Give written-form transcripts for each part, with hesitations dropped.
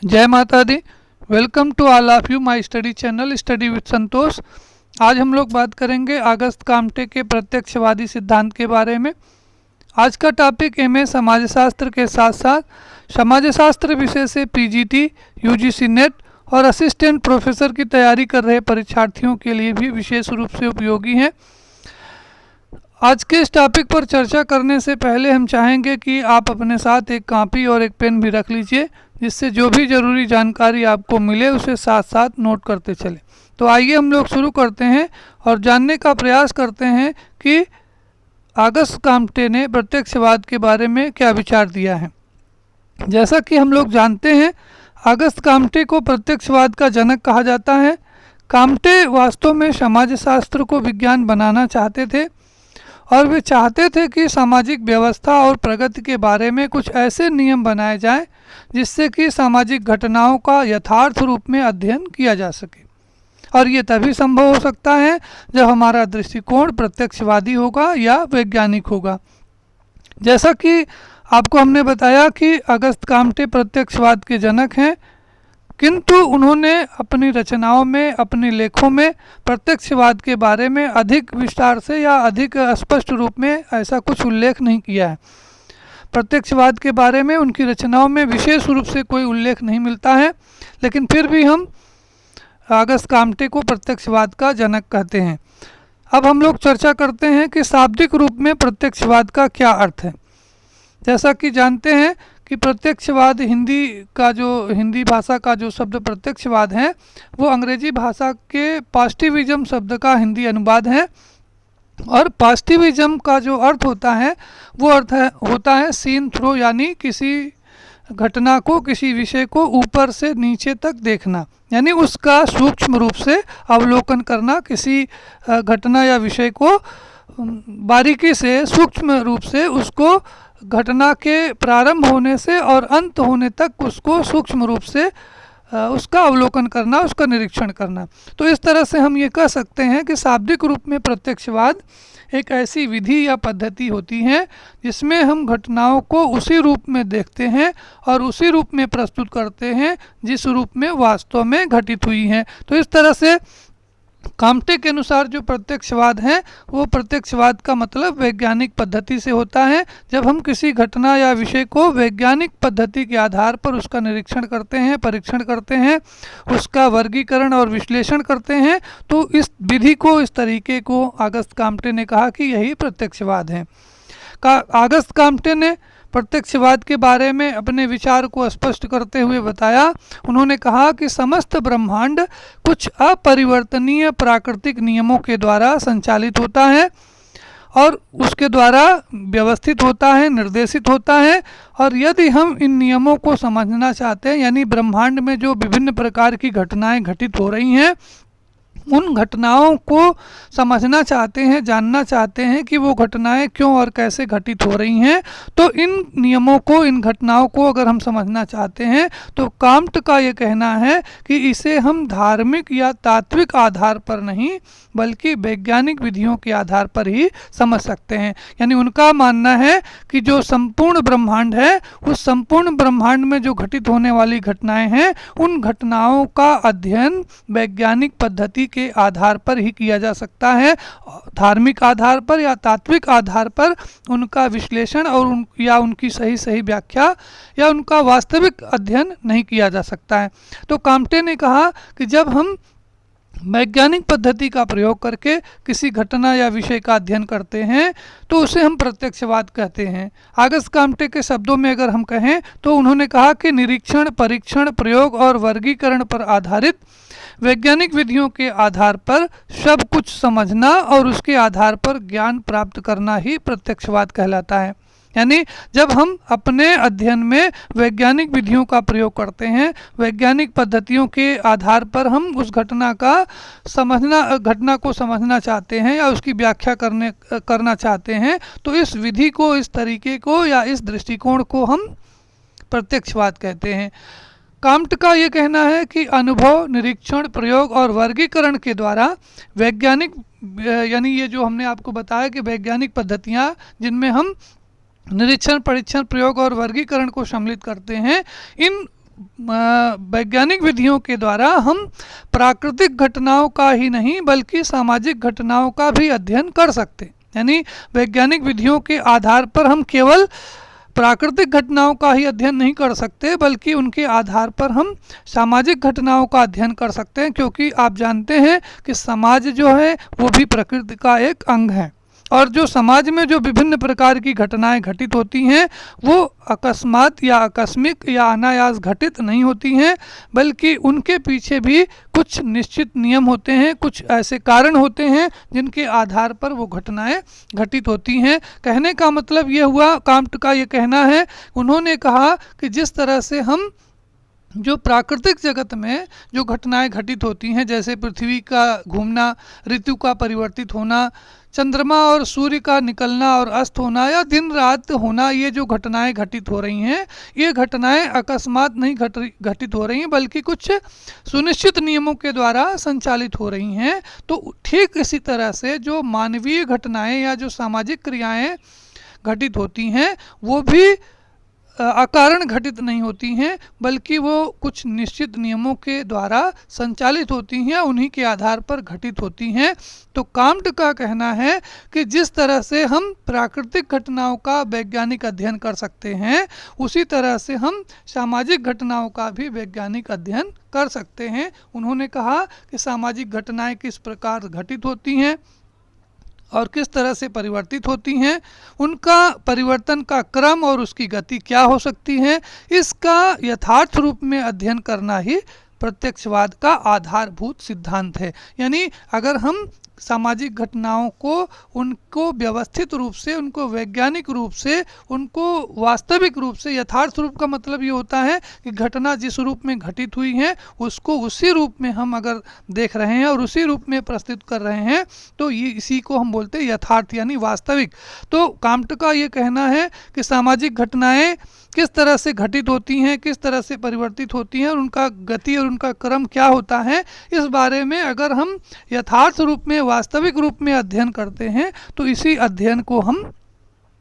जय माता दी। Welcome to all of you my study channel study with Santosh. आज हम लोग बात करेंगे ऑगस्ट काम्टे के प्रत्यक्षवादी सिद्धांत के बारे में। आज का टॉपिक एमए समाजशास्त्र के साथ साथ समाजशास्त्र विषय से पीजीटी, यूजीसी नेट और असिस्टेंट प्रोफेसर की तैयारी कर रहे परीक्षार्थियों के लिए भी विशेष रूप से उपयोगी है। आज के इस टॉपिक पर चर्चा करने से पहले हम चाहेंगे कि आप अपने साथ एक कॉपी और एक पेन भी रख लीजिए, जिससे जो भी ज़रूरी जानकारी आपको मिले उसे साथ साथ नोट करते चलें। तो आइए हम लोग शुरू करते हैं और जानने का प्रयास करते हैं कि ऑगस्ट काम्टे ने प्रत्यक्षवाद के बारे में क्या विचार दिया है। जैसा कि हम लोग जानते हैं, ऑगस्ट काम्टे को प्रत्यक्षवाद का जनक कहा जाता है। काम्टे वास्तव में समाजशास्त्र को विज्ञान बनाना चाहते थे और वे चाहते थे कि सामाजिक व्यवस्था और प्रगति के बारे में कुछ ऐसे नियम बनाए जाएं जिससे कि सामाजिक घटनाओं का यथार्थ रूप में अध्ययन किया जा सके। और ये तभी संभव हो सकता है जब हमारा दृष्टिकोण प्रत्यक्षवादी होगा या वैज्ञानिक होगा। जैसा कि आपको हमने बताया कि ऑगस्ट काम्टे प्रत्यक्षवाद के जनक हैं, किंतु उन्होंने अपनी रचनाओं में, अपने लेखों में प्रत्यक्षवाद के बारे में अधिक विस्तार से या अधिक स्पष्ट रूप में ऐसा कुछ उल्लेख नहीं किया है। प्रत्यक्षवाद के बारे में उनकी रचनाओं में विशेष रूप से कोई उल्लेख नहीं मिलता है, लेकिन फिर भी हम ऑगस्ट काम्टे को प्रत्यक्षवाद का जनक कहते हैं। अब हम लोग चर्चा करते हैं कि शाब्दिक रूप में प्रत्यक्षवाद का क्या अर्थ है। जैसा कि जानते हैं कि प्रत्यक्षवाद हिंदी भाषा का जो शब्द प्रत्यक्षवाद है वो अंग्रेजी भाषा के पॉजिटिविज्म शब्द का हिंदी अनुवाद है। और पॉजिटिविज्म का जो अर्थ होता है वो होता है सीन थ्रो, यानी किसी घटना को, किसी विषय को ऊपर से नीचे तक देखना, यानी उसका सूक्ष्म रूप से अवलोकन करना। किसी घटना या विषय को बारीकी से, सूक्ष्म रूप से उसको घटना के प्रारंभ होने से और अंत होने तक उसको सूक्ष्म रूप से उसका अवलोकन करना, उसका निरीक्षण करना। तो इस तरह से हम ये कह सकते हैं कि शाब्दिक रूप में प्रत्यक्षवाद एक ऐसी विधि या पद्धति होती है जिसमें हम घटनाओं को उसी रूप में देखते हैं और उसी रूप में प्रस्तुत करते हैं जिस रूप में वास्तव में घटित हुई हैं। तो इस तरह से काम्टे के अनुसार जो प्रत्यक्षवाद है वो प्रत्यक्षवाद का मतलब वैज्ञानिक पद्धति से होता है। जब हम किसी घटना या विषय को वैज्ञानिक पद्धति के आधार पर उसका निरीक्षण करते हैं, परीक्षण करते हैं, उसका वर्गीकरण और विश्लेषण करते हैं, तो इस विधि को, इस तरीके को ऑगस्ट काम्टे ने कहा कि यही प्रत्यक्षवाद है। ऑगस्ट काम्टे ने प्रत्यक्षवाद के बारे में अपने विचार को स्पष्ट करते हुए बताया। उन्होंने कहा कि समस्त ब्रह्मांड कुछ अपरिवर्तनीय प्राकृतिक नियमों के द्वारा संचालित होता है और उसके द्वारा व्यवस्थित होता है, निर्देशित होता है। और यदि हम इन नियमों को समझना चाहते हैं, यानी ब्रह्मांड में जो विभिन्न प्रकार की घटनाएं घटित हो रही हैं, उन घटनाओं को समझना चाहते हैं, जानना चाहते हैं कि वो घटनाएं क्यों और कैसे घटित हो रही हैं, तो इन नियमों को, इन घटनाओं को अगर हम समझना चाहते हैं तो काम्ट का ये कहना है कि इसे हम धार्मिक या तात्विक आधार पर नहीं बल्कि वैज्ञानिक विधियों के आधार पर ही समझ सकते हैं। यानी उनका मानना है कि जो संपूर्ण ब्रह्मांड है, उस संपूर्ण ब्रह्मांड में जो घटित होने वाली घटनाएं हैं, उन घटनाओं का अध्ययन वैज्ञानिक पद्धति के आधार पर ही किया जा सकता है। धार्मिक आधार पर या तात्विक आधार पर उनका विश्लेषण और उनकी सही व्याख्या या उनका वास्तविक अध्ययन नहीं किया जा सकता है। तो काम्टे ने कहा कि जब हम वैज्ञानिक पद्धति का प्रयोग करके किसी घटना या विषय का अध्ययन करते हैं तो उसे हम प्रत्यक्षवाद कहते हैं। ऑगस्ट काम्टे के शब्दों में अगर हम कहें तो उन्होंने कहा कि निरीक्षण, परीक्षण, प्रयोग और वर्गीकरण पर आधारित वैज्ञानिक विधियों के आधार पर सब कुछ समझना और उसके आधार पर ज्ञान प्राप्त करना ही प्रत्यक्षवाद कहलाता है। यानी जब हम अपने अध्ययन में वैज्ञानिक विधियों का प्रयोग करते हैं, वैज्ञानिक पद्धतियों के आधार पर हम उस घटना को समझना चाहते हैं या उसकी व्याख्या करना चाहते हैं, तो इस विधि को, इस तरीके को या इस दृष्टिकोण को हम प्रत्यक्षवाद कहते हैं। काम्ट का ये कहना है कि अनुभव, निरीक्षण, प्रयोग और वर्गीकरण के द्वारा वैज्ञानिक, यानी ये जो हमने आपको बताया कि वैज्ञानिक पद्धतियाँ जिनमें हम निरीक्षण, परीक्षण, प्रयोग और वर्गीकरण को सम्मिलित करते हैं, इन वैज्ञानिक विधियों के द्वारा हम प्राकृतिक घटनाओं का ही नहीं बल्कि सामाजिक घटनाओं का भी अध्ययन कर सकते हैं। यानी वैज्ञानिक विधियों के आधार पर हम केवल प्राकृतिक घटनाओं का ही अध्ययन नहीं कर सकते बल्कि उनके आधार पर हम सामाजिक घटनाओं का अध्ययन कर सकते हैं, क्योंकि आप जानते हैं कि समाज जो है वो भी प्रकृति का एक अंग है और जो समाज में जो विभिन्न प्रकार की घटनाएं घटित होती हैं वो अकस्मात या आकस्मिक या अनायास घटित नहीं होती हैं, बल्कि उनके पीछे भी कुछ निश्चित नियम होते हैं, कुछ ऐसे कारण होते हैं जिनके आधार पर वो घटनाएं घटित होती हैं। कहने का मतलब ये हुआ, कांट का ये कहना है, उन्होंने कहा कि जिस तरह से हम जो प्राकृतिक जगत में जो घटनाएं घटित होती हैं, जैसे पृथ्वी का घूमना, ऋतु का परिवर्तित होना, चंद्रमा और सूर्य का निकलना और अस्त होना या दिन रात होना, ये जो घटनाएं घटित हो रही हैं ये घटनाएं अकस्मात नहीं घटित हो रही हैं बल्कि कुछ सुनिश्चित नियमों के द्वारा संचालित हो रही हैं। तो ठीक इसी तरह से जो मानवीय घटनाएं या जो सामाजिक क्रियाएं घटित होती हैं वो भी अकारण घटित नहीं होती हैं बल्कि वो कुछ निश्चित नियमों के द्वारा संचालित होती हैं, उन्हीं के आधार पर घटित होती हैं। तो कांट का कहना है कि जिस तरह से हम प्राकृतिक घटनाओं का वैज्ञानिक अध्ययन कर सकते हैं उसी तरह से हम सामाजिक घटनाओं का भी वैज्ञानिक अध्ययन कर सकते हैं। उन्होंने कहा कि सामाजिक घटनाएं किस प्रकार घटित होती हैं और किस तरह से परिवर्तित होती हैं, उनका परिवर्तन का क्रम और उसकी गति क्या हो सकती है, इसका यथार्थ रूप में अध्ययन करना ही प्रत्यक्षवाद का आधारभूत सिद्धांत है। यानी अगर हम सामाजिक घटनाओं को उनको व्यवस्थित रूप से, उनको वैज्ञानिक रूप से, उनको वास्तविक रूप से, यथार्थ रूप का मतलब ये होता है कि घटना जिस रूप में घटित हुई है उसको उसी रूप में हम अगर देख रहे हैं और उसी रूप में प्रस्तुत कर रहे हैं तो ये इसी को हम बोलते हैं यथार्थ यानी वास्तविक। तो कांट का ये कहना है कि सामाजिक घटनाएं किस तरह से घटित होती हैं, किस तरह से परिवर्तित होती हैं और उनका गति और उनका क्रम क्या होता है, इस बारे में अगर हम यथार्थ रूप में, वास्तविक रूप में अध्ययन करते हैं तो इसी अध्ययन को हम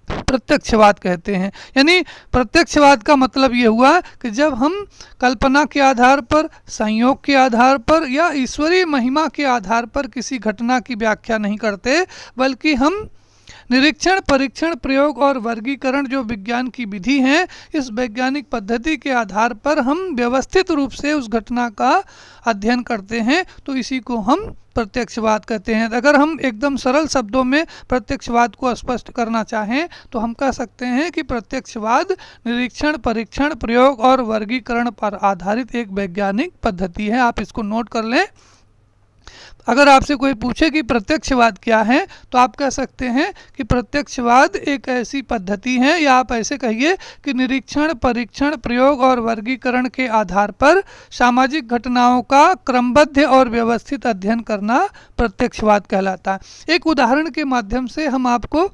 प्रत्यक्षवाद कहते हैं। यानी प्रत्यक्षवाद का मतलब ये हुआ कि जब हम कल्पना के आधार पर, संयोग के आधार पर या ईश्वरीय महिमा के आधार पर किसी घटना की व्याख्या नहीं करते बल्कि हम निरीक्षण, परीक्षण, प्रयोग और वर्गीकरण जो विज्ञान की विधि है, इस वैज्ञानिक पद्धति के आधार पर हम व्यवस्थित रूप से उस घटना का अध्ययन करते हैं तो इसी को हम प्रत्यक्षवाद कहते हैं। अगर हम एकदम सरल शब्दों में प्रत्यक्षवाद को स्पष्ट करना चाहें तो हम कह सकते हैं कि प्रत्यक्षवाद निरीक्षण, परीक्षण, प्रयोग और वर्गीकरण पर आधारित एक वैज्ञानिक पद्धति है। आप इसको नोट कर लें। अगर आपसे कोई पूछे कि प्रत्यक्षवाद क्या है तो आप कह सकते हैं कि प्रत्यक्षवाद एक ऐसी पद्धति है, या आप ऐसे कहिए कि निरीक्षण, परीक्षण, प्रयोग और वर्गीकरण के आधार पर सामाजिक घटनाओं का क्रमबद्ध और व्यवस्थित अध्ययन करना प्रत्यक्षवाद कहलाता है। एक उदाहरण के माध्यम से हम आपको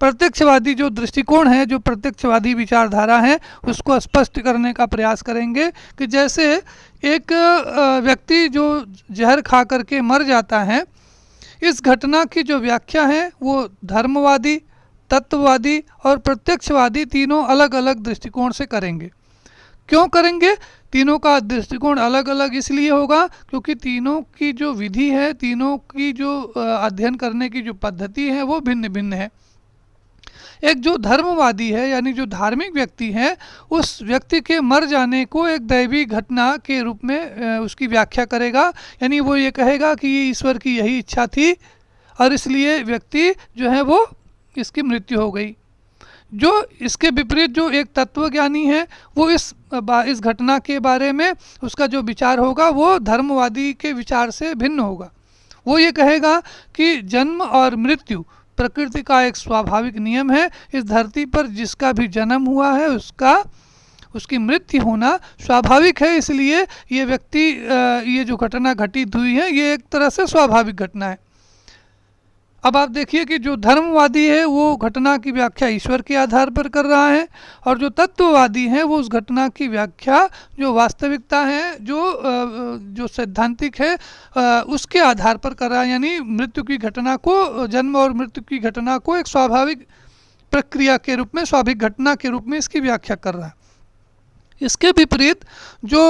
प्रत्यक्षवादी जो दृष्टिकोण है, जो प्रत्यक्षवादी विचारधारा है, उसको स्पष्ट करने का प्रयास करेंगे कि जैसे एक व्यक्ति जो जहर खा करके मर जाता है, इस घटना की जो व्याख्या है वो धर्मवादी, तत्ववादी और प्रत्यक्षवादी तीनों अलग अलग दृष्टिकोण से करेंगे। क्यों करेंगे? तीनों का दृष्टिकोण अलग अलग इसलिए होगा क्योंकि तीनों की जो विधि है, तीनों की जो अध्ययन करने की जो पद्धति है वो भिन्न भिन्न है। एक जो धर्मवादी है यानी जो धार्मिक व्यक्ति है, उस व्यक्ति के मर जाने को एक दैवी घटना के रूप में उसकी व्याख्या करेगा। यानी वो ये कहेगा कि ये ईश्वर की यही इच्छा थी और इसलिए व्यक्ति जो है वो इसकी मृत्यु हो गई। जो इसके विपरीत जो एक तत्वज्ञानी है वो इस घटना के बारे में उसका जो विचार होगा वो धर्मवादी के विचार से भिन्न होगा। वो ये कहेगा कि जन्म और मृत्यु प्रकृति का एक स्वाभाविक नियम है। इस धरती पर जिसका भी जन्म हुआ है उसकी मृत्यु होना स्वाभाविक है, इसलिए ये व्यक्ति ये जो घटना घटित हुई है ये एक तरह से स्वाभाविक घटना है। अब आप देखिए कि जो धर्मवादी है वो घटना की व्याख्या ईश्वर के आधार पर कर रहा है और जो तत्ववादी है वो उस घटना की व्याख्या जो वास्तविकता है, जो सैद्धांतिक है, उसके आधार पर कर रहा है। यानी मृत्यु की घटना को, जन्म और मृत्यु की घटना को एक स्वाभाविक प्रक्रिया के रूप में, स्वाभाविक घटना के रूप में इसकी व्याख्या कर रहा है। इसके विपरीत जो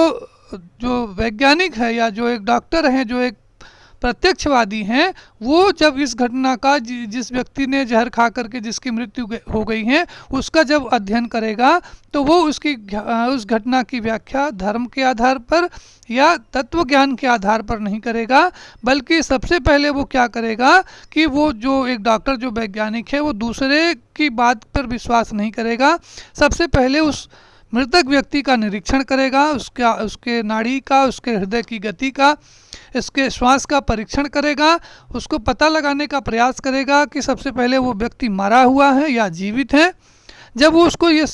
जो वैज्ञानिक है या जो एक डॉक्टर हैं, जो एक प्रत्यक्षवादी हैं, वो जब इस घटना का जिस व्यक्ति ने जहर खा करके जिसकी मृत्यु हो गई है उसका जब अध्ययन करेगा तो वो उस घटना की व्याख्या धर्म के आधार पर या तत्व ज्ञान के आधार पर नहीं करेगा, बल्कि सबसे पहले वो क्या करेगा कि वो जो एक डॉक्टर, जो वैज्ञानिक है, वो दूसरे की बात पर विश्वास नहीं करेगा। सबसे पहले उस मृतक व्यक्ति का निरीक्षण करेगा, उसके नाड़ी का, उसके हृदय की गति का, इसके श्वास का परीक्षण करेगा, उसको पता लगाने का प्रयास करेगा कि सबसे पहले वो व्यक्ति मरा हुआ है या जीवित है। जब वो उसको ये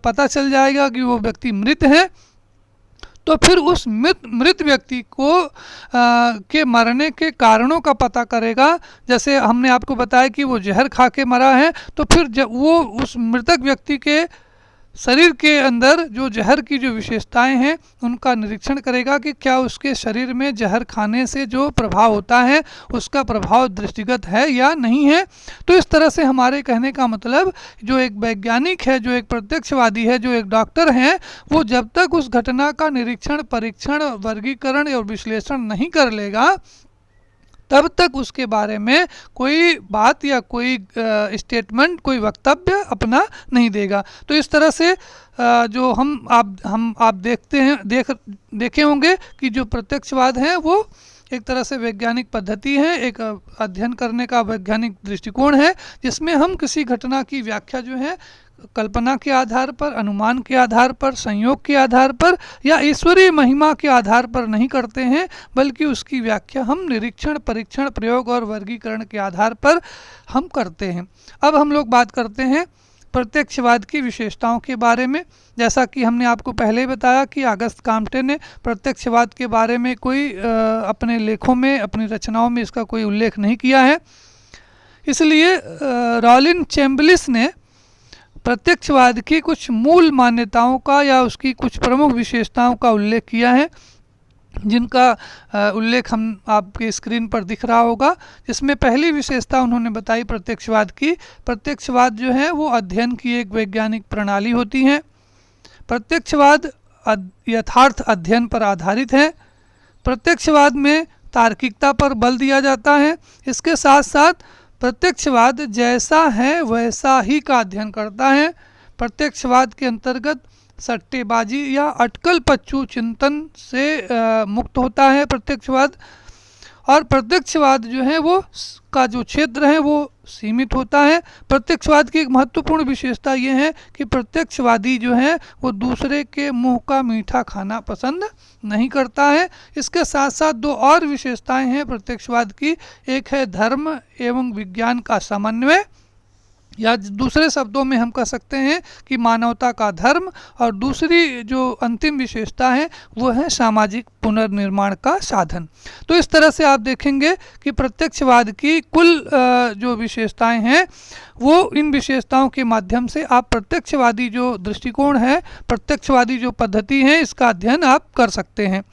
पता चल जाएगा कि वो व्यक्ति मृत है, तो फिर उस मृत व्यक्ति को के मरने के कारणों का पता करेगा। जैसे हमने आपको बताया कि वो जहर खा के मरा है, तो फिर जब वो उस मृतक व्यक्ति के शरीर के अंदर जो जहर की जो विशेषताएं हैं उनका निरीक्षण करेगा कि क्या उसके शरीर में जहर खाने से जो प्रभाव होता है उसका प्रभाव दृष्टिगत है या नहीं है। तो इस तरह से हमारे कहने का मतलब, जो एक वैज्ञानिक है, जो एक प्रत्यक्षवादी है, जो एक डॉक्टर हैं, वो जब तक उस घटना का निरीक्षण, परीक्षण, वर्गीकरण और विश्लेषण नहीं कर लेगा तब तक उसके बारे में कोई बात या कोई स्टेटमेंट, कोई वक्तव्य अपना नहीं देगा। तो इस तरह से जो आप देखे होंगे कि जो प्रत्यक्षवाद है वो एक तरह से वैज्ञानिक पद्धति है, एक अध्ययन करने का वैज्ञानिक दृष्टिकोण है, जिसमें हम किसी घटना की व्याख्या जो है कल्पना के आधार पर, अनुमान के आधार पर, संयोग के आधार पर या ईश्वरीय महिमा के आधार पर नहीं करते हैं, बल्कि उसकी व्याख्या हम निरीक्षण, परीक्षण, प्रयोग और वर्गीकरण के आधार पर हम करते हैं। अब हम लोग बात करते हैं प्रत्यक्षवाद की विशेषताओं के बारे में। जैसा कि हमने आपको पहले ही बताया कि अगस्त काम्टे ने प्रत्यक्षवाद के बारे में कोई अपने लेखों में, अपनी रचनाओं में इसका कोई उल्लेख नहीं किया है। इसलिए रॉलिन चैम्बलिस ने प्रत्यक्षवाद की कुछ मूल मान्यताओं का या उसकी कुछ प्रमुख विशेषताओं का उल्लेख किया है, जिनका उल्लेख हम आपके स्क्रीन पर दिख रहा होगा। जिसमें पहली विशेषता उन्होंने बताई प्रत्यक्षवाद की, प्रत्यक्षवाद जो है वो अध्ययन की एक वैज्ञानिक प्रणाली होती है। प्रत्यक्षवाद यथार्थ अध्ययन पर आधारित है। प्रत्यक्षवाद में तार्किकता पर बल दिया जाता है। इसके साथ साथ प्रत्यक्षवाद जैसा है वैसा ही का अध्ययन करता है। प्रत्यक्षवाद के अंतर्गत सट्टेबाजी या अटकल पच्चू चिंतन से मुक्त होता है प्रत्यक्षवाद। और प्रत्यक्षवाद जो है वो का जो क्षेत्र है वो सीमित होता है। प्रत्यक्षवाद की एक महत्वपूर्ण विशेषता ये है कि प्रत्यक्षवादी जो है वो दूसरे के मुंह का मीठा खाना पसंद नहीं करता है। इसके साथ साथ दो और विशेषताएं हैं प्रत्यक्षवाद की। एक है धर्म एवं विज्ञान का समन्वय, या दूसरे शब्दों में हम कह सकते हैं कि मानवता का धर्म। और दूसरी जो अंतिम विशेषता है वो है सामाजिक पुनर्निर्माण का साधन। तो इस तरह से आप देखेंगे कि प्रत्यक्षवाद की कुल जो विशेषताएं हैं वो इन विशेषताओं के माध्यम से आप प्रत्यक्षवादी जो दृष्टिकोण है, प्रत्यक्षवादी जो पद्धति है, इसका अध्ययन आप कर सकते हैं।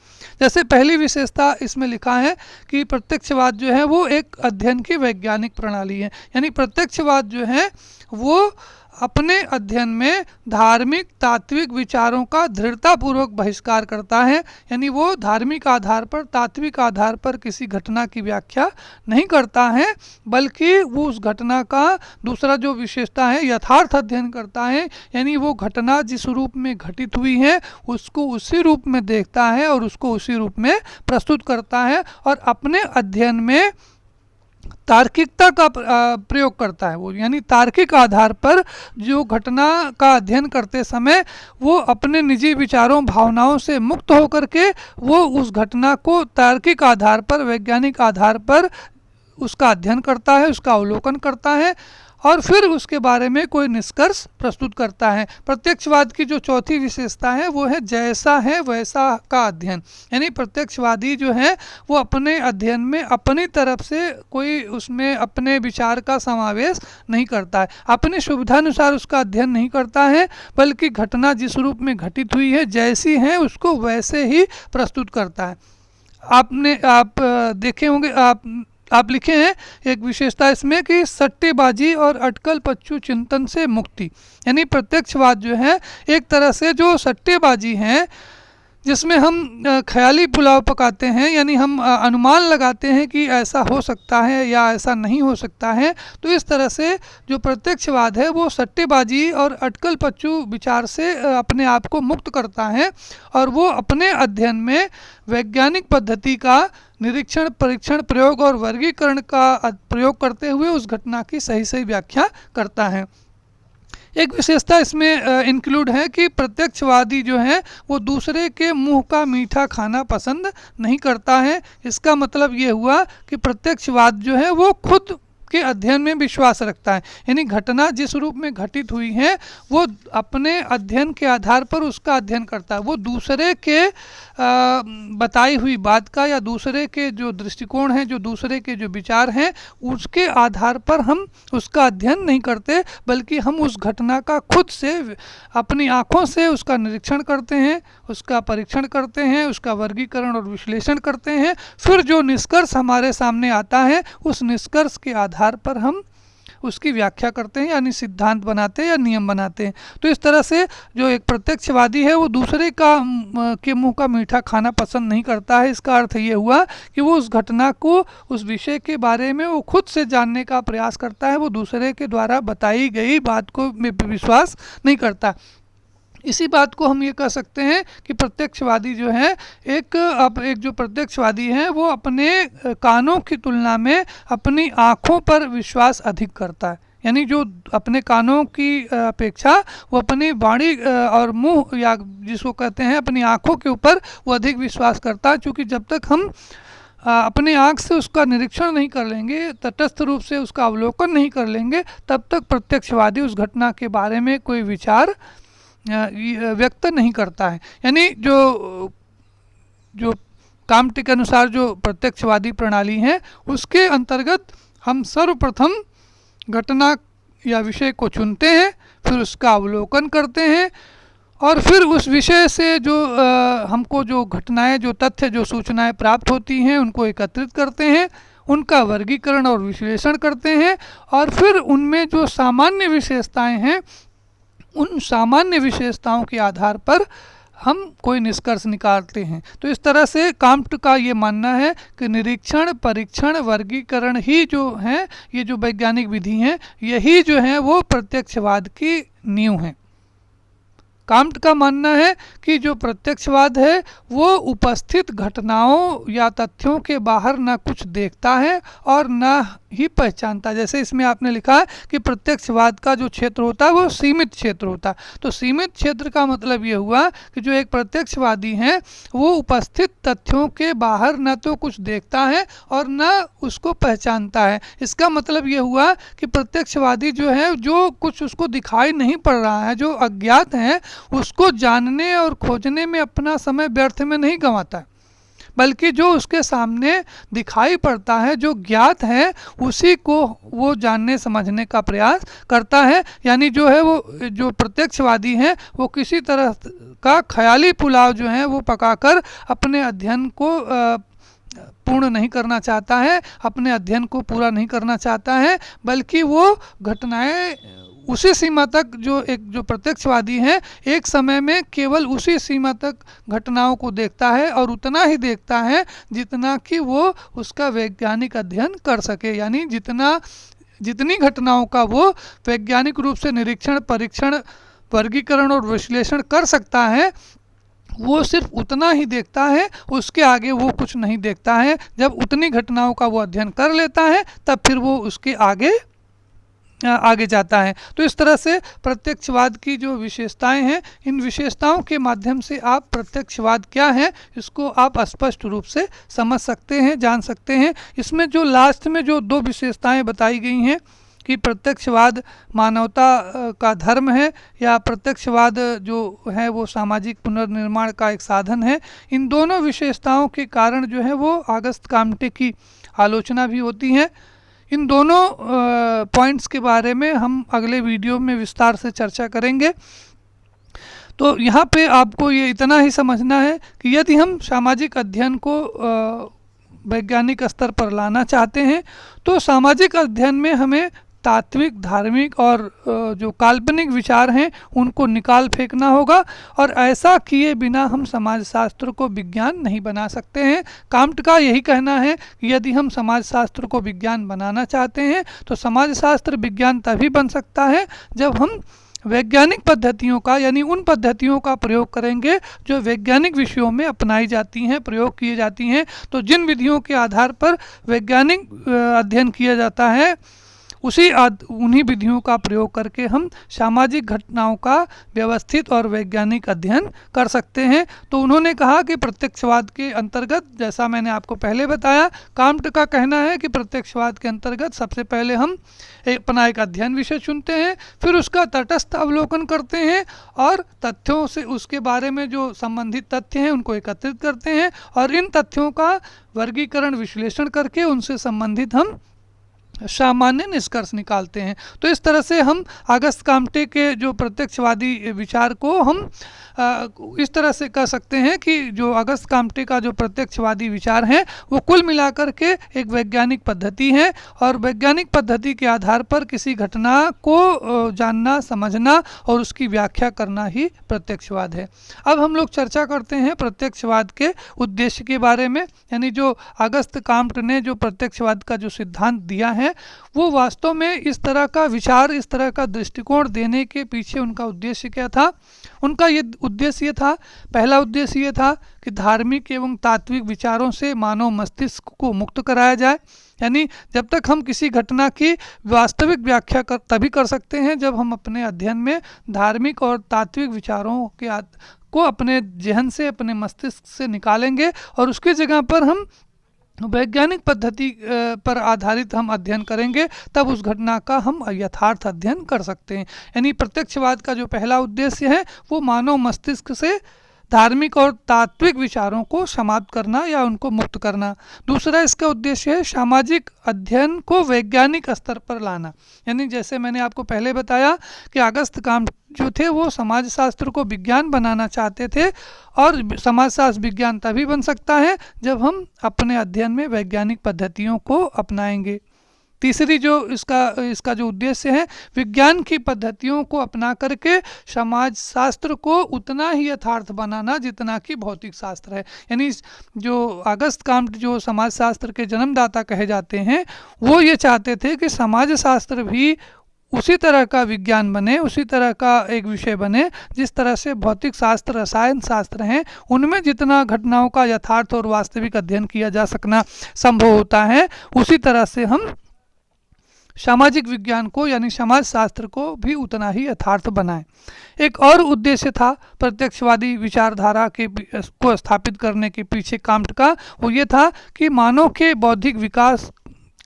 जैसे पहली विशेषता इसमें लिखा है कि प्रत्यक्षवाद जो है वो एक अध्ययन की वैज्ञानिक प्रणाली है। यानी प्रत्यक्षवाद जो है वो अपने अध्ययन में धार्मिक, तात्विक विचारों का दृढ़तापूर्वक बहिष्कार करता है। यानी वो धार्मिक आधार पर, तात्विक आधार पर किसी घटना की व्याख्या नहीं करता है, बल्कि वो उस घटना का दूसरा जो विशेषता है यथार्थ अध्ययन करता है। यानी वो घटना जिस रूप में घटित हुई है उसको उसी रूप में देखता है और उसको उसी रूप में प्रस्तुत करता है और अपने अध्ययन में तार्किकता का प्रयोग करता है। वो यानी तार्किक आधार पर जो घटना का अध्ययन करते समय वो अपने निजी विचारों, भावनाओं से मुक्त होकर के वो उस घटना को तार्किक आधार पर, वैज्ञानिक आधार पर उसका अध्ययन करता है, उसका अवलोकन करता है और फिर उसके बारे में कोई निष्कर्ष प्रस्तुत करता है। प्रत्यक्षवाद की जो चौथी विशेषता है वो है जैसा है वैसा का अध्ययन। यानी प्रत्यक्षवादी जो है वो अपने अध्ययन में अपनी तरफ से कोई उसमें अपने विचार का समावेश नहीं करता है, अपनी सुविधानुसार उसका अध्ययन नहीं करता है, बल्कि घटना जिस रूप में घटित हुई है, जैसी है, उसको वैसे ही प्रस्तुत करता है। आप देखे होंगे, आप आप लिखे हैं एक विशेषता इसमें कि सट्टेबाजी और अटकल पच्चू चिंतन से मुक्ति, यानी प्रत्यक्षवाद जो है एक तरह से जो सट्टेबाजी है जिसमें हम ख्याली पुलाव पकाते हैं, यानी हम अनुमान लगाते हैं कि ऐसा हो सकता है या ऐसा नहीं हो सकता है। तो इस तरह से जो प्रत्यक्षवाद है वो सट्टेबाजी और अटकल पच्चू विचार से अपने आप को मुक्त करता है और वो अपने अध्ययन में वैज्ञानिक पद्धति का निरीक्षण, परीक्षण, प्रयोग और वर्गीकरण का प्रयोग करते हुए उस घटना की सही सही व्याख्या करता है। एक विशेषता इसमें इंक्लूड है कि प्रत्यक्षवादी जो है वो दूसरे के मुंह का मीठा खाना पसंद नहीं करता है। इसका मतलब ये हुआ कि प्रत्यक्षवाद जो है वो खुद के अध्ययन में विश्वास रखता है, यानी घटना जिस रूप में घटित हुई है वो अपने अध्ययन के आधार पर उसका अध्ययन करता है। वो दूसरे के बताई हुई बात का या दूसरे के जो दृष्टिकोण हैं, जो दूसरे के जो विचार हैं, उसके आधार पर हम उसका अध्ययन नहीं करते, बल्कि हम उस घटना का खुद से अपनी आँखों से उसका निरीक्षण करते हैं, उसका परीक्षण करते हैं, उसका वर्गीकरण और विश्लेषण करते हैं। फिर जो निष्कर्ष हमारे सामने आता है उस निष्कर्ष के आधार पर हम उसकी व्याख्या करते हैं, यानी सिद्धांत बनाते हैं या नियम बनाते हैं। तो इस तरह से जो एक प्रत्यक्षवादी है वो दूसरे के मुंह का मीठा खाना पसंद नहीं करता है। इसका अर्थ ये हुआ कि वो उस घटना को, उस विषय के बारे में वो खुद से जानने का प्रयास करता है, वो दूसरे के द्वारा बताई गई बात को विश्वास नहीं करता। इसी बात को हम ये कह सकते हैं कि प्रत्यक्षवादी जो है एक जो प्रत्यक्षवादी है वो अपने कानों की तुलना में अपनी आँखों पर विश्वास अधिक करता है, यानी जो अपने कानों की अपेक्षा वो अपनी वाणी और मुंह या जिसको कहते हैं अपनी आँखों के ऊपर वो अधिक विश्वास करता है। क्योंकि जब तक हम अपने आँख से उसका निरीक्षण नहीं कर लेंगे, तटस्थ रूप से उसका अवलोकन नहीं कर लेंगे, तब तक प्रत्यक्षवादी उस घटना के बारे में कोई विचार व्यक्त नहीं करता है। यानी जो काम्टे के अनुसार जो प्रत्यक्षवादी प्रणाली है उसके अंतर्गत हम सर्वप्रथम घटना या विषय को चुनते हैं, फिर उसका अवलोकन करते हैं और फिर उस विषय से जो हमको जो घटनाएं, जो तथ्य, जो सूचनाएं प्राप्त होती हैं उनको एकत्रित करते हैं, उनका वर्गीकरण और विश्लेषण करते हैं और फिर उनमें जो सामान्य विशेषताएं हैं उन सामान्य विशेषताओं के आधार पर हम कोई निष्कर्ष निकालते हैं। तो इस तरह से काम्ट का ये मानना है कि निरीक्षण, परीक्षण, वर्गीकरण ही जो हैं, ये जो वैज्ञानिक विधि हैं, यही जो है वो प्रत्यक्षवाद की नींव है। काम्ट का मानना है कि जो प्रत्यक्षवाद है वो उपस्थित घटनाओं या तथ्यों के बाहर न कुछ देखता है और न ही पहचानता। जैसे इसमें आपने लिखा है कि प्रत्यक्षवाद का जो क्षेत्र होता है वो सीमित क्षेत्र होता है। तो सीमित क्षेत्र का मतलब ये हुआ कि जो एक प्रत्यक्षवादी है वो उपस्थित तथ्यों के बाहर न तो कुछ देखता है और न उसको पहचानता है। इसका मतलब ये हुआ कि प्रत्यक्षवादी जो है, जो कुछ उसको दिखाई नहीं पड़ रहा है, जो अज्ञात है, उसको जानने और खोजने में अपना समय व्यर्थ में नहीं गंवाता है, बल्कि जो उसके सामने दिखाई पड़ता है, जो ज्ञात है, उसी को वो जानने समझने का प्रयास करता है। यानी जो है वो जो प्रत्यक्षवादी है वो किसी तरह का ख्याली पुलाव जो है वो पकाकर अपने अध्ययन को पूर्ण नहीं करना चाहता है, अपने अध्ययन को पूरा नहीं करना चाहता है, बल्कि वो घटनाएं उसी सीमा तक, जो प्रत्यक्षवादी है एक समय में केवल उसी सीमा तक घटनाओं को देखता है और उतना ही देखता है जितना कि वो उसका वैज्ञानिक अध्ययन कर सके। यानी जितनी घटनाओं का वो वैज्ञानिक रूप से निरीक्षण, परीक्षण, वर्गीकरण और विश्लेषण कर सकता है वो सिर्फ उतना ही देखता है, उसके आगे वो कुछ नहीं देखता है। जब उतनी घटनाओं का वो अध्ययन कर लेता है तब फिर वो उसके आगे जाता है। तो इस तरह से प्रत्यक्षवाद की जो विशेषताएं हैं, इन विशेषताओं के माध्यम से आप प्रत्यक्षवाद क्या है इसको आप स्पष्ट रूप से समझ सकते हैं, जान सकते हैं। इसमें जो लास्ट में जो दो विशेषताएं बताई गई हैं कि प्रत्यक्षवाद मानवता का धर्म है या प्रत्यक्षवाद जो है वो सामाजिक पुनर्निर्माण का एक साधन है, इन दोनों विशेषताओं के कारण जो है वो अगस्त काम्टे की आलोचना भी होती है। इन दोनों पॉइंट्स के बारे में हम अगले वीडियो में विस्तार से चर्चा करेंगे। तो यहाँ पे आपको ये इतना ही समझना है कि यदि हम सामाजिक अध्ययन को वैज्ञानिक स्तर पर लाना चाहते हैं तो सामाजिक अध्ययन में हमें तात्विक, धार्मिक और जो काल्पनिक विचार हैं उनको निकाल फेंकना होगा, और ऐसा किए बिना हम समाजशास्त्र को विज्ञान नहीं बना सकते हैं। कांट का यही कहना है कि यदि हम समाजशास्त्र को विज्ञान बनाना चाहते हैं तो समाजशास्त्र विज्ञान तभी बन सकता है जब हम वैज्ञानिक पद्धतियों का, यानी उन पद्धतियों का प्रयोग करेंगे जो वैज्ञानिक विषयों में अपनाई जाती हैं, प्रयोग किए जाती हैं। तो जिन विधियों के आधार पर वैज्ञानिक अध्ययन किया जाता है उन्हीं विधियों का प्रयोग करके हम सामाजिक घटनाओं का व्यवस्थित और वैज्ञानिक अध्ययन कर सकते हैं। तो उन्होंने कहा कि प्रत्यक्षवाद के अंतर्गत, जैसा मैंने आपको पहले बताया, कांट का कहना है कि प्रत्यक्षवाद के अंतर्गत सबसे पहले हम अपना एक अध्ययन विषय चुनते हैं, फिर उसका तटस्थ अवलोकन करते हैं और तथ्यों से उसके बारे में जो संबंधित तथ्य हैं उनको एकत्रित करते हैं और इन तथ्यों का वर्गीकरण, विश्लेषण करके उनसे संबंधित हम सामान्य निष्कर्ष निकालते हैं। तो इस तरह से हम अगस्त काम्टे के जो प्रत्यक्षवादी विचार को हम इस तरह से कह सकते हैं कि जो अगस्त काम्टे का जो प्रत्यक्षवादी विचार हैं वो कुल मिलाकर के एक वैज्ञानिक पद्धति है और वैज्ञानिक पद्धति के आधार पर किसी घटना को जानना, समझना और उसकी व्याख्या करना ही प्रत्यक्षवाद है। अब हम लोग चर्चा करते हैं प्रत्यक्षवाद के उद्देश्य के बारे में, यानी जो अगस्त काम्ट ने जो प्रत्यक्षवाद का जो सिद्धांत दिया है वो वास्तव में इस तरह का विचार, इस तरह का दृष्टिकोण देने के पीछे उनका उद्देश्य क्या था। उनका ये उद्देश्य था, पहला उद्देश्य ये था कि धार्मिक एवं तात्विक विचारों से मानव मस्तिष्क को मुक्त कराया जाए। यानी जब तक हम किसी घटना की वास्तविक व्याख्या तभी कर सकते हैं जब हम अपने अध्ययन में धार्मिक और तात्विक विचारों को अपने जहन से, अपने मस्तिष्क से निकालेंगे और उसकी जगह पर हम वैज्ञानिक पद्धति पर आधारित हम अध्ययन करेंगे, तब उस घटना का हम यथार्थ अध्ययन कर सकते हैं। यानी प्रत्यक्षवाद का जो पहला उद्देश्य है वो मानव मस्तिष्क से धार्मिक और तात्विक विचारों को समाप्त करना या उनको मुक्त करना। दूसरा इसका उद्देश्य है सामाजिक अध्ययन को वैज्ञानिक स्तर पर लाना। यानी जैसे मैंने आपको पहले बताया कि अगस्त काम्ट जो थे वो समाजशास्त्र को विज्ञान बनाना चाहते थे और समाजशास्त्र विज्ञान तभी बन सकता है जब हम अपने अध्ययन में वैज्ञानिक पद्धतियों को अपनाएंगे। तीसरी जो इसका जो उद्देश्य है, विज्ञान की पद्धतियों को अपना करके समाजशास्त्र को उतना ही यथार्थ बनाना जितना कि भौतिक शास्त्र है। यानी जो अगस्त काम्ट जो समाजशास्त्र के जन्मदाता कहे जाते हैं वो ये चाहते थे कि समाजशास्त्र भी उसी तरह का विज्ञान बने, उसी तरह का एक विषय बने जिस तरह से भौतिक शास्त्र, रसायन शास्त्र हैं उनमें जितना घटनाओं का यथार्थ और वास्तविक अध्ययन किया जा सकना संभव होता है, उसी तरह से हम सामाजिक विज्ञान को यानी समाजशास्त्र को भी उतना ही यथार्थ बनाएं। एक और उद्देश्य था प्रत्यक्षवादी विचारधारा को स्थापित करने के पीछे काम्ट का, वो ये था कि मानव के बौद्धिक विकास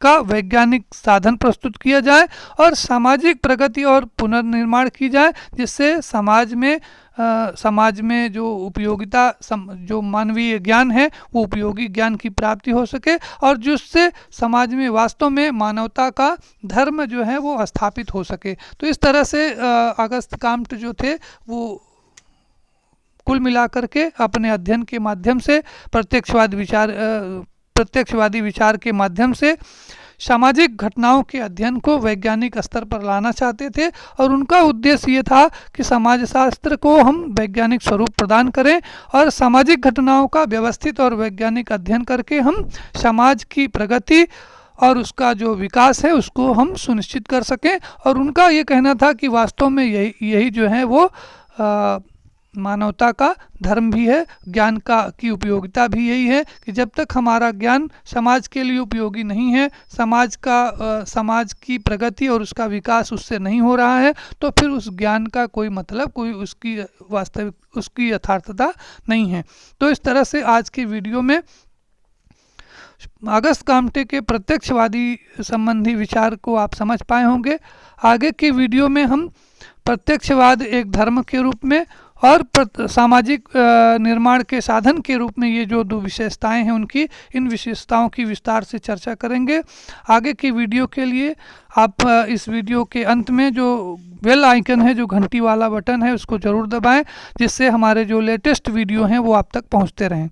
का वैज्ञानिक साधन प्रस्तुत किया जाए और सामाजिक प्रगति और पुनर्निर्माण की जाए, जिससे समाज में जो उपयोगिता, जो मानवीय ज्ञान है वो उपयोगी ज्ञान की प्राप्ति हो सके और जिससे समाज में वास्तव में मानवता का धर्म जो है वो स्थापित हो सके। तो इस तरह से अगस्त काम्ट जो थे वो कुल मिलाकर के अपने अध्ययन के माध्यम से प्रत्यक्षवादी विचार के माध्यम से सामाजिक घटनाओं के अध्ययन को वैज्ञानिक स्तर पर लाना चाहते थे और उनका उद्देश्य ये था कि समाजशास्त्र को हम वैज्ञानिक स्वरूप प्रदान करें और सामाजिक घटनाओं का व्यवस्थित और वैज्ञानिक अध्ययन करके हम समाज की प्रगति और उसका जो विकास है उसको हम सुनिश्चित कर सकें। और उनका ये कहना था कि वास्तव में यही जो है वो मानवता का धर्म भी है, ज्ञान की उपयोगिता भी यही है कि जब तक हमारा ज्ञान समाज के लिए उपयोगी नहीं है, समाज की प्रगति और उसका विकास उससे नहीं हो रहा है, तो फिर उस ज्ञान का कोई मतलब, कोई उसकी यथार्थता नहीं है। तो इस तरह से आज की वीडियो में अगस्त काम्टे के प्रत्यक्षवादी संबंधी विचार को आप समझ पाए होंगे। आगे की वीडियो में हम प्रत्यक्षवाद एक धर्म के रूप में और सामाजिक निर्माण के साधन के रूप में ये जो दो विशेषताएं हैं उनकी, इन विशेषताओं की विस्तार से चर्चा करेंगे। आगे की वीडियो के लिए आप इस वीडियो के अंत में जो बेल आइकन है, जो घंटी वाला बटन है, उसको ज़रूर दबाएं जिससे हमारे जो लेटेस्ट वीडियो हैं वो आप तक पहुंचते रहें।